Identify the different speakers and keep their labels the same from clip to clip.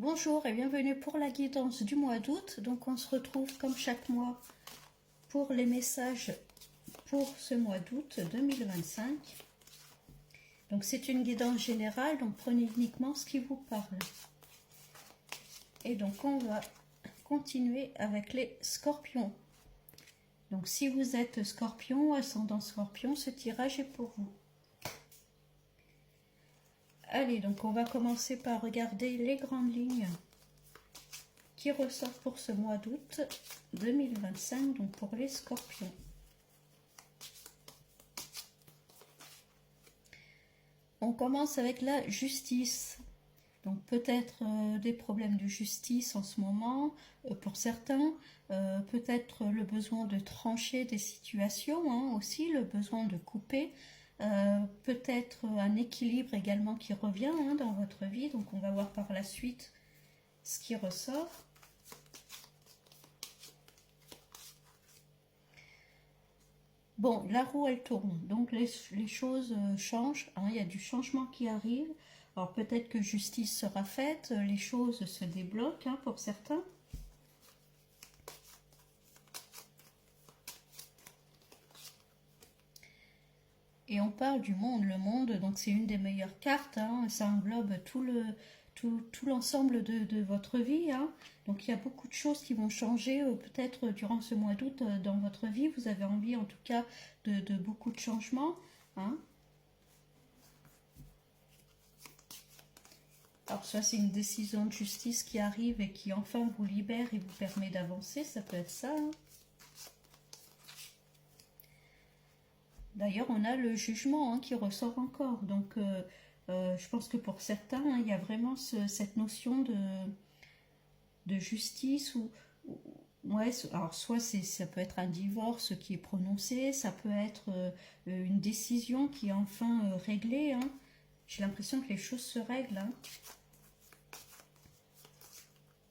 Speaker 1: Bonjour et bienvenue pour la guidance du mois d'août. Donc on se retrouve comme chaque mois pour les messages pour ce mois d'août 2025. Donc c'est une guidance générale, donc prenez uniquement ce qui vous parle. Et donc on va continuer avec les scorpions. Donc si vous êtes scorpion ou ascendant scorpion, ce tirage est pour vous. Allez, donc on va commencer par regarder les grandes lignes qui ressortent pour ce mois d'août 2025, donc pour les scorpions. On commence avec la justice. Donc peut-être des problèmes de justice en ce moment pour certains, peut-être le besoin de trancher des situations, hein, aussi le besoin de couper, peut-être un équilibre également qui revient hein, dans votre vie. Donc on va voir par la suite ce qui ressort. Bon, la roue elle tourne, donc les choses changent, hein, il y a du changement qui arrive. Alors peut-être que justice sera faite, les choses se débloquent hein, pour certains. Et on parle du monde, le monde, donc c'est une des meilleures cartes, hein, ça englobe tout l'ensemble de votre vie. Hein. Donc il y a beaucoup de choses qui vont changer peut-être durant ce mois d'août dans votre vie. Vous avez envie en tout cas de beaucoup de changements. Hein. Alors soit c'est une décision de justice qui arrive et qui enfin vous libère et vous permet d'avancer, ça peut être ça. Hein. D'ailleurs on a le jugement hein, qui ressort encore, donc je pense que pour certains hein, il y a vraiment cette notion de justice ouais, alors soit ça peut être un divorce qui est prononcé, ça peut être une décision qui est enfin réglée. Hein. J'ai l'impression que les choses se règlent. Hein.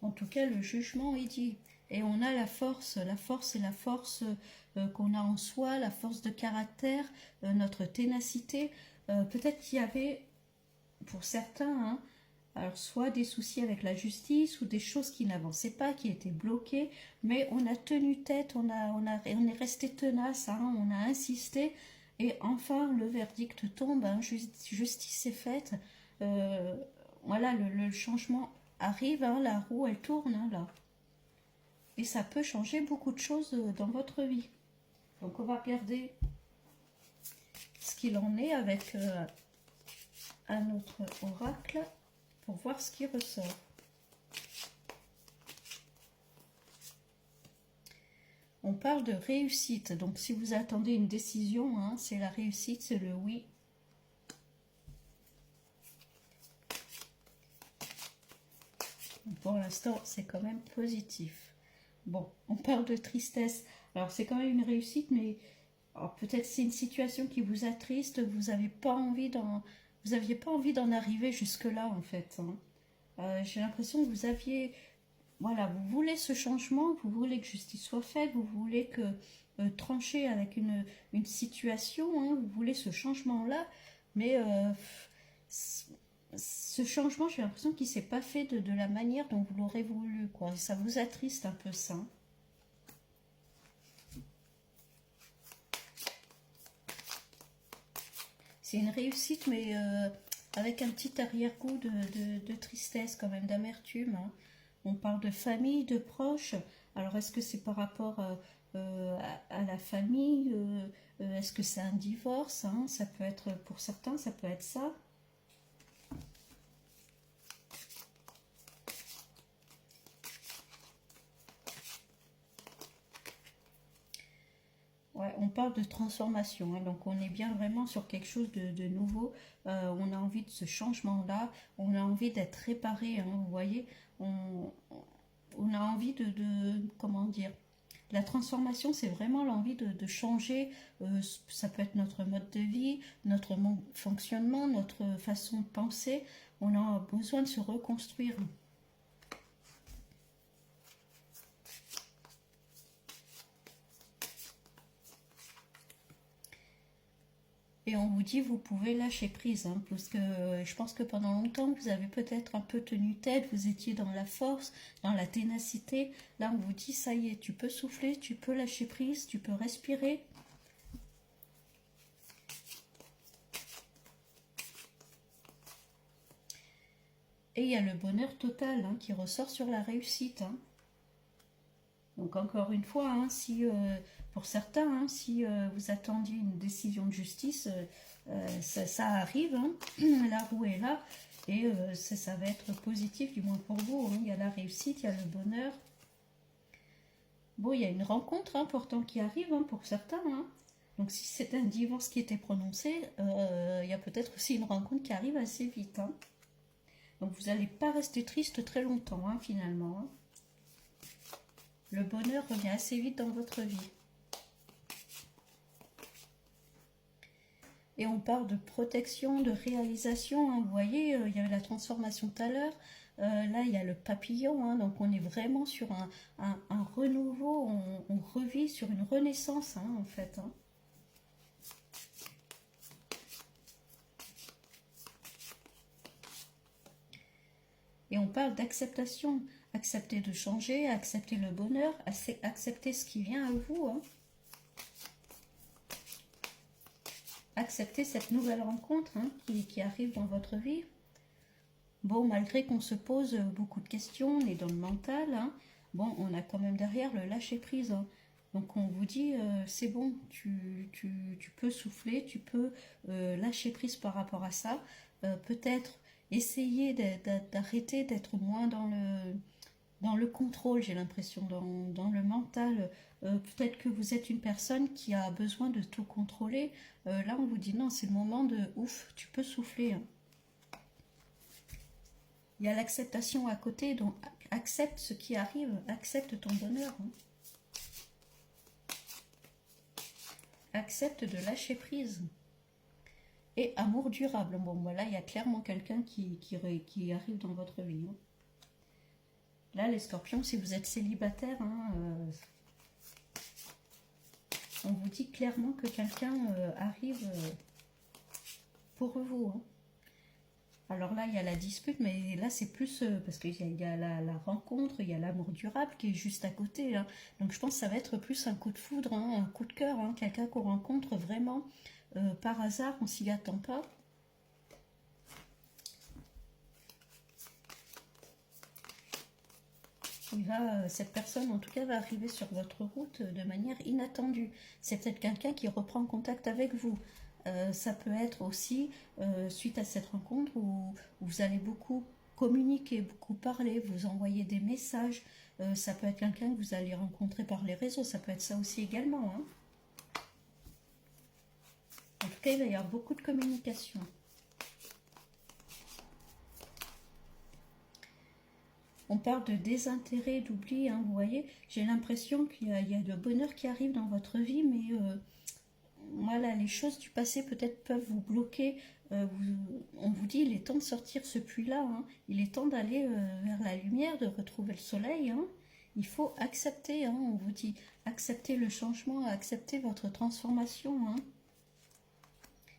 Speaker 1: En tout cas, le jugement est dit. Et on a la force et la force qu'on a en soi, la force de caractère, notre ténacité. Peut-être qu'il y avait, pour certains, hein, alors soit des soucis avec la justice ou des choses qui n'avançaient pas, qui étaient bloquées, mais on a tenu tête, on est resté tenace, hein, on a insisté, et enfin le verdict tombe, hein, justice est faite. Voilà, le changement arrive, hein, la roue elle tourne hein, là. Et ça peut changer beaucoup de choses dans votre vie. Donc on va regarder ce qu'il en est avec un autre oracle pour voir ce qui ressort. On parle de réussite. Donc si vous attendez une décision, hein, c'est la réussite, c'est le oui. Pour l'instant, c'est quand même positif. Bon, on parle de tristesse. Alors c'est quand même une réussite, mais peut-être c'est une situation qui vous attriste. Vous n'aviez pas envie d'en arriver jusque là en fait. Hein. J'ai l'impression que vous aviez, voilà, vous voulez ce changement, vous voulez que justice soit faite, vous voulez que trancher avec une situation, hein, vous voulez ce changement là, mais ce changement, j'ai l'impression qu'il ne s'est pas fait de la manière dont vous l'aurez voulu, quoi. Et ça vous attriste un peu ça. C'est une réussite, mais avec un petit arrière-goût de tristesse, quand même, d'amertume. Hein. On parle de famille, de proches. Alors, est-ce que c'est par rapport à la famille est-ce que c'est un divorce hein. Ça peut être, pour certains, ça peut être ça. Ouais, on parle de transformation, hein, donc on est bien vraiment sur quelque chose de nouveau. On a envie de ce changement-là, on a envie d'être réparé, hein, vous voyez, on a envie comment dire, la transformation, c'est vraiment l'envie de changer, ça peut être notre mode de vie, notre fonctionnement, notre façon de penser, on a besoin de se reconstruire. Et on vous dit, vous pouvez lâcher prise, hein, parce que je pense que pendant longtemps, vous avez peut-être un peu tenu tête, vous étiez dans la force, dans la ténacité. Là, on vous dit, ça y est, tu peux souffler, tu peux lâcher prise, tu peux respirer. Et il y a le bonheur total, hein, qui ressort sur la réussite, hein. Donc encore une fois, hein, si pour certains, hein, si vous attendiez une décision de justice, ça arrive, hein, la roue est là, et ça va être positif, du moins pour vous, hein. Il y a la réussite, il y a le bonheur. Bon, il y a une rencontre importante qui arrive, hein, pour certains, hein. Donc si c'est un divorce qui était prononcé, il y a peut-être aussi une rencontre qui arrive assez vite, hein. Donc vous n'allez pas rester triste très longtemps, hein, finalement, hein. Le bonheur revient assez vite dans votre vie. Et on parle de protection, de réalisation, hein. Vous voyez, il y avait la transformation tout à l'heure. Là, il y a le papillon, hein. Donc on est vraiment sur un renouveau, on revit sur une renaissance, hein, en fait, hein. Et on parle d'acceptation. Accepter de changer, accepter le bonheur, accepter ce qui vient à vous, hein. Accepter cette nouvelle rencontre, hein, qui arrive dans votre vie. Bon, malgré qu'on se pose beaucoup de questions, on est dans le mental, hein, bon, on a quand même derrière le lâcher-prise, hein. Donc on vous dit, c'est bon, tu peux souffler, tu peux lâcher prise par rapport à ça. Peut-être essayer d'arrêter d'être moins dans le contrôle, j'ai l'impression, dans le mental. Peut-être que vous êtes une personne qui a besoin de tout contrôler. Là, on vous dit non, c'est le moment de ouf, tu peux souffler, hein. Il y a l'acceptation à côté, donc accepte ce qui arrive, accepte ton bonheur, hein. Accepte de lâcher prise. Et amour durable. Bon, voilà, il y a clairement quelqu'un qui arrive dans votre vie, hein. Là, les scorpions, si vous êtes célibataire, hein, on vous dit clairement que quelqu'un arrive pour vous, hein. Alors là, il y a la dispute, mais là, c'est plus parce qu'il y a la rencontre, il y a l'amour durable qui est juste à côté, hein. Donc, je pense que ça va être plus un coup de foudre, hein, un coup de cœur, hein, quelqu'un qu'on rencontre vraiment par hasard, on s'y attend pas. Cette personne, en tout cas, va arriver sur votre route de manière inattendue. C'est peut-être quelqu'un qui reprend contact avec vous. Ça peut être aussi suite à cette rencontre où vous allez beaucoup communiquer, beaucoup parler, vous envoyer des messages. Ça peut être quelqu'un que vous allez rencontrer par les réseaux. Ça peut être ça aussi également, hein. En tout cas, il va y avoir beaucoup de communication. On parle de désintérêt, d'oubli, hein, vous voyez. J'ai l'impression qu'il y a le bonheur qui arrive dans votre vie, mais voilà, les choses du passé peut-être peuvent vous bloquer. On vous dit, il est temps de sortir ce puits-là, hein. Il est temps d'aller vers la lumière, de retrouver le soleil, hein. Il faut accepter, hein, on vous dit, accepter le changement, accepter votre transformation, hein.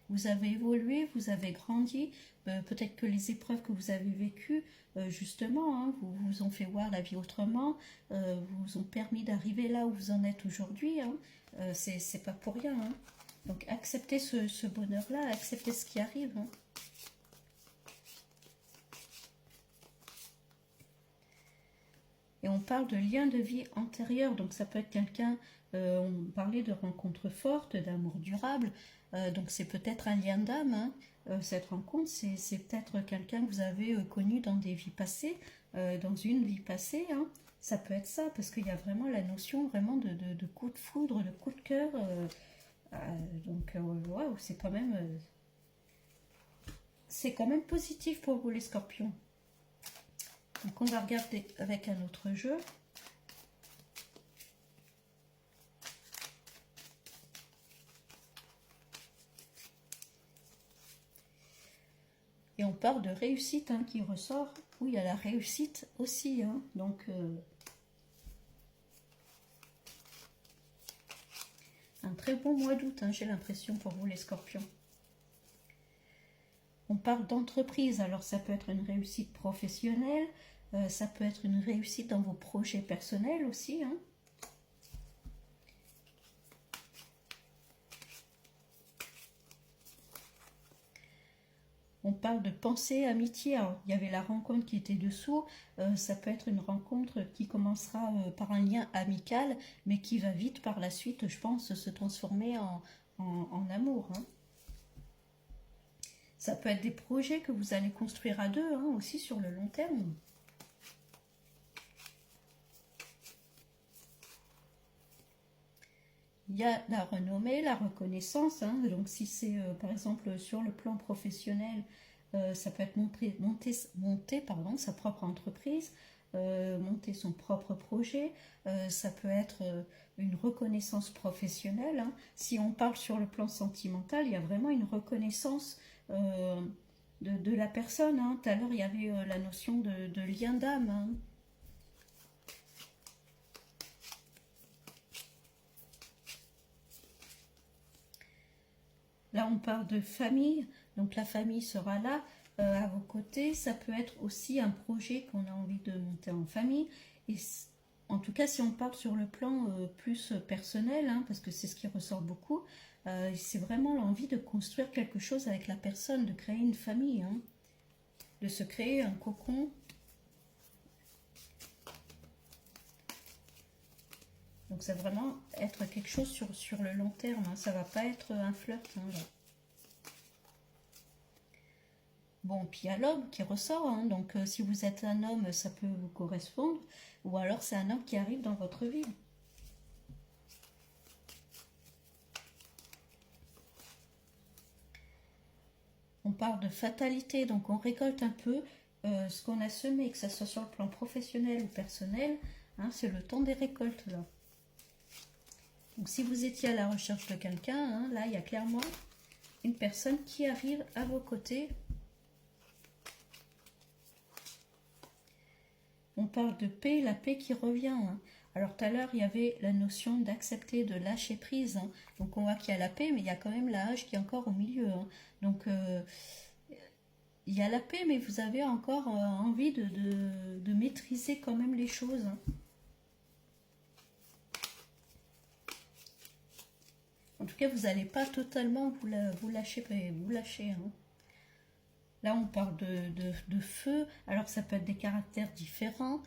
Speaker 1: Vous avez évolué, vous avez grandi, peut-être que les épreuves que vous avez vécues, justement, hein, vous ont fait voir la vie autrement, vous ont permis d'arriver là où vous en êtes aujourd'hui, hein. C'est pas pour rien, hein. Donc acceptez ce bonheur-là, acceptez ce qui arrive, hein. Et on parle de lien de vie antérieur, donc ça peut être quelqu'un, on parlait de rencontres fortes, d'amour durable, donc c'est peut-être un lien d'âme, hein. Cette rencontre, c'est peut-être quelqu'un que vous avez connu dans des vies passées, dans une vie passée, hein. Ça peut être ça, parce qu'il y a vraiment la notion vraiment de coup de foudre, de coup de cœur, donc waouh, c'est quand même positif pour vous les scorpions. Donc on va regarder avec un autre jeu. Et on parle de réussite, hein, qui ressort. Oui, il y a la réussite aussi, hein. Donc un très bon mois d'août, hein, j'ai l'impression pour vous les scorpions. On parle d'entreprise, alors ça peut être une réussite professionnelle, ça peut être une réussite dans vos projets personnels aussi, hein. On parle de pensée, amitié. Alors, il y avait la rencontre qui était dessous. Ça peut être une rencontre qui commencera par un lien amical, mais qui va vite par la suite, je pense, se transformer en amour, hein. Ça peut être des projets que vous allez construire à deux, hein, aussi sur le long terme. Il y a la renommée, la reconnaissance, hein. Donc si c'est par exemple sur le plan professionnel, ça peut être monter pardon, sa propre entreprise, monter son propre projet, ça peut être une reconnaissance professionnelle, hein. Si on parle sur le plan sentimental, il y a vraiment une reconnaissance de la personne, hein. Tout à l'heure, il y avait la notion de lien d'âme, hein. Là, on parle de famille, donc la famille sera là à vos côtés. Ça peut être aussi un projet qu'on a envie de monter en famille. Et en tout cas, si on parle sur le plan plus personnel, hein, parce que c'est ce qui ressort beaucoup, c'est vraiment l'envie de construire quelque chose avec la personne, de créer une famille, hein, de se créer un cocon. Donc ça va vraiment être quelque chose sur le long terme, hein. Ça va pas être un flirt, hein, là. Bon, puis il y a l'homme qui ressort, hein. Donc si vous êtes un homme, ça peut vous correspondre. Ou alors c'est un homme qui arrive dans votre vie. On parle de fatalité, donc on récolte un peu ce qu'on a semé, que ce soit sur le plan professionnel ou personnel, hein, c'est le temps des récoltes, là. Donc si vous étiez à la recherche de quelqu'un, hein, là, il y a clairement une personne qui arrive à vos côtés. On parle de paix, la paix qui revient, hein. Alors tout à l'heure, il y avait la notion d'accepter, de lâcher prise, hein. Donc on voit qu'il y a la paix, mais il y a quand même la hache qui est encore au milieu, hein. Donc il y a la paix, mais vous avez encore envie de maîtriser quand même les choses, hein. En tout cas, vous n'allez pas totalement vous lâcher, hein. Là, on parle de feu. Alors, ça peut être des caractères différents.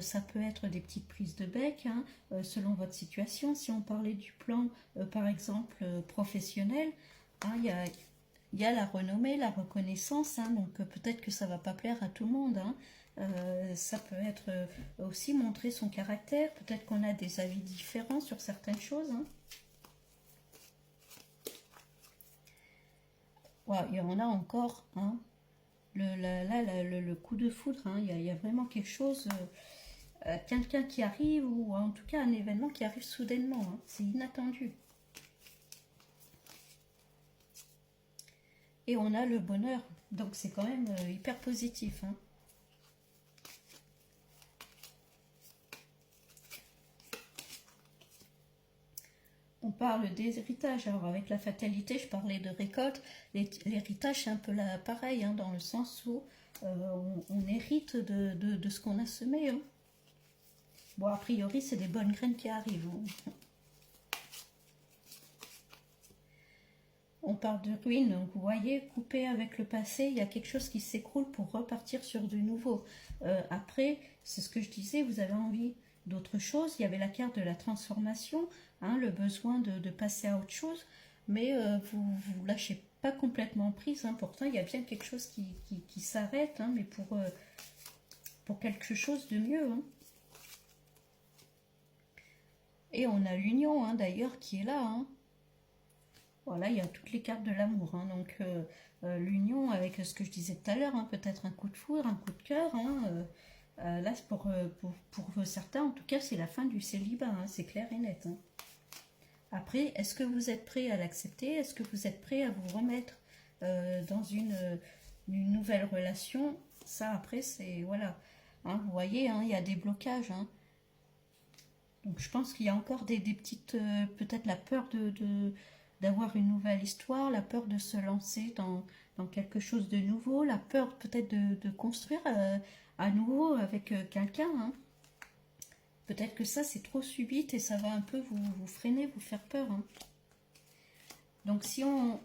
Speaker 1: Ça peut être des petites prises de bec, hein, selon votre situation. Si on parlait du plan, par exemple, professionnel, hein, il y a la renommée, la reconnaissance, hein, donc peut-être que ça ne va pas plaire à tout le monde, hein. Ça peut être aussi montrer son caractère. Peut-être qu'on a des avis différents sur certaines choses, hein. Ouais, il y en a encore, hein. Le coup de foudre, hein, il y a vraiment quelque chose, quelqu'un qui arrive, ou en tout cas un événement qui arrive soudainement, hein, c'est inattendu. Et on a le bonheur, donc c'est quand même hyper positif, hein. On parle des héritages. Alors avec la fatalité, je parlais de récolte. L'héritage, c'est un peu là, pareil, hein, dans le sens où on hérite de ce qu'on a semé, hein. Bon, a priori, c'est des bonnes graines qui arrivent, hein. On parle de ruine, donc vous voyez, coupé avec le passé, il y a quelque chose qui s'écroule pour repartir sur du nouveau. Après, c'est ce que je disais, vous avez envie d'autre chose. Il y avait la carte de la transformation, hein, le besoin de passer à autre chose, mais vous ne lâchez pas complètement prise, hein. Pourtant, il y a bien quelque chose qui s'arrête, hein, mais pour quelque chose de mieux, hein. Et on a l'union, hein, d'ailleurs, qui est là, hein. Voilà, il y a toutes les cartes de l'amour, hein. Donc l'union avec ce que je disais tout à l'heure, hein, peut-être un coup de foudre, un coup de cœur, hein, là, pour certains, en tout cas, c'est la fin du célibat, hein, c'est clair et net, hein. Après, est-ce que vous êtes prêt à l'accepter? Est-ce que vous êtes prêt à vous remettre dans une nouvelle relation? Ça, après, c'est... Voilà. Hein, vous voyez, hein, il y a des blocages, hein. Donc, je pense qu'il y a encore des petites... peut-être la peur d'avoir une nouvelle histoire, la peur de se lancer dans dans quelque chose de nouveau, la peur peut-être de construire à nouveau avec quelqu'un, hein. Peut-être que ça c'est trop subite et ça va un peu vous freiner, vous faire peur, hein. Donc si on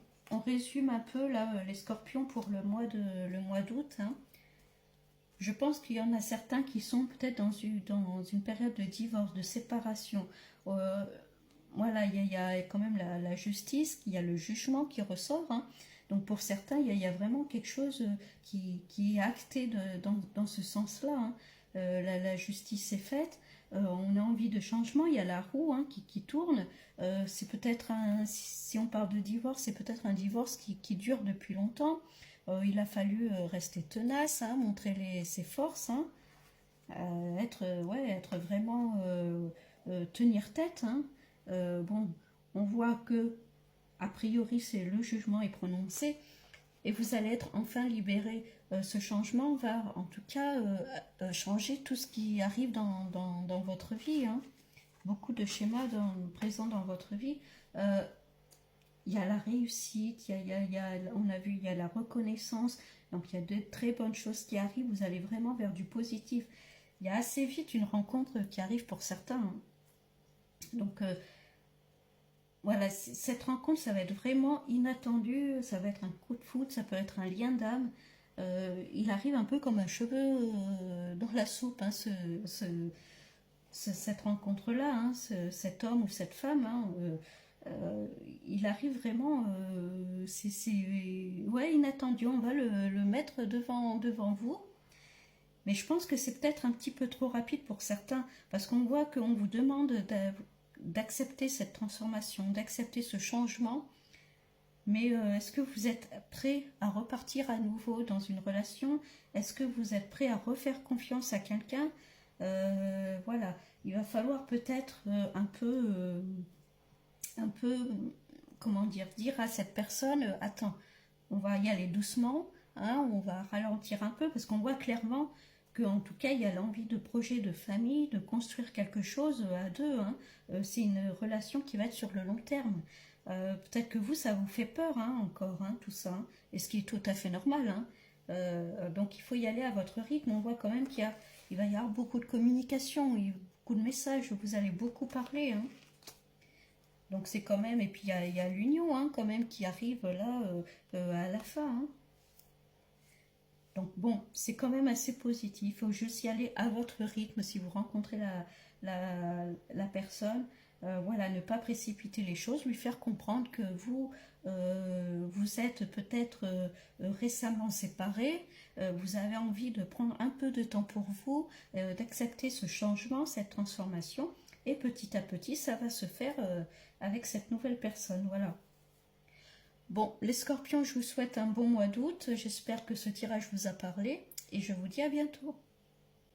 Speaker 1: résume un peu là les scorpions pour le mois d'août, hein, je pense qu'il y en a certains qui sont peut-être dans une période de divorce, de séparation. Euh, voilà, il y a quand même la justice, il y a le jugement qui ressort, hein. Donc pour certains, il y a vraiment quelque chose qui est acté dans ce sens-là, hein. La justice est faite, on a envie de changement, il y a la roue, hein, qui tourne. C'est peut-être si on parle de divorce, c'est peut-être un divorce qui dure depuis longtemps. Il a fallu rester tenace, hein, montrer ses forces, hein, être vraiment tenir tête, hein. Bon, on voit que a priori c'est le jugement est prononcé et vous allez être enfin libéré. Ce changement va en tout cas changer tout ce qui arrive dans votre vie, hein. Beaucoup de schémas présents dans votre vie. Il y a la réussite, on a vu, il y a la reconnaissance, donc il y a de très bonnes choses qui arrivent, vous allez vraiment vers du positif. Il y a assez vite une rencontre qui arrive pour certains, hein. Donc voilà, cette rencontre, ça va être vraiment inattendu, ça va être un coup de foudre, ça peut être un lien d'âme. Il arrive un peu comme un cheveu dans la soupe, hein, cette rencontre-là, hein, cet homme ou cette femme, hein, il arrive vraiment, ouais, inattendu, on va le mettre devant vous. Mais je pense que c'est peut-être un petit peu trop rapide pour certains, parce qu'on voit qu'on vous demande d'accepter cette transformation, d'accepter ce changement. Mais est-ce que vous êtes prêt à repartir à nouveau dans une relation? Est-ce que vous êtes prêt à refaire confiance à quelqu'un? Voilà, il va falloir peut-être un peu, comment dire à cette personne, attends, on va y aller doucement, hein, on va ralentir un peu, parce qu'on voit clairement qu'en tout cas, il y a l'envie de projet de famille, de construire quelque chose à deux, hein. C'est une relation qui va être sur le long terme. Peut-être que vous, ça vous fait peur, hein, encore, hein, tout ça, hein, et ce qui est tout à fait normal, hein. Donc il faut y aller à votre rythme. On voit quand même il va y avoir beaucoup de communication, beaucoup de messages, vous allez beaucoup parler, hein. Donc c'est quand même, et puis il y a l'union, hein, quand même qui arrive là à la fin, hein. Donc bon, c'est quand même assez positif. Il faut juste y aller à votre rythme si vous rencontrez la personne. Voilà, ne pas précipiter les choses, lui faire comprendre que vous êtes peut-être récemment séparés, vous avez envie de prendre un peu de temps pour vous, d'accepter ce changement, cette transformation, et petit à petit, ça va se faire avec cette nouvelle personne. Voilà. Bon, les scorpions, je vous souhaite un bon mois d'août. J'espère que ce tirage vous a parlé et je vous dis à bientôt.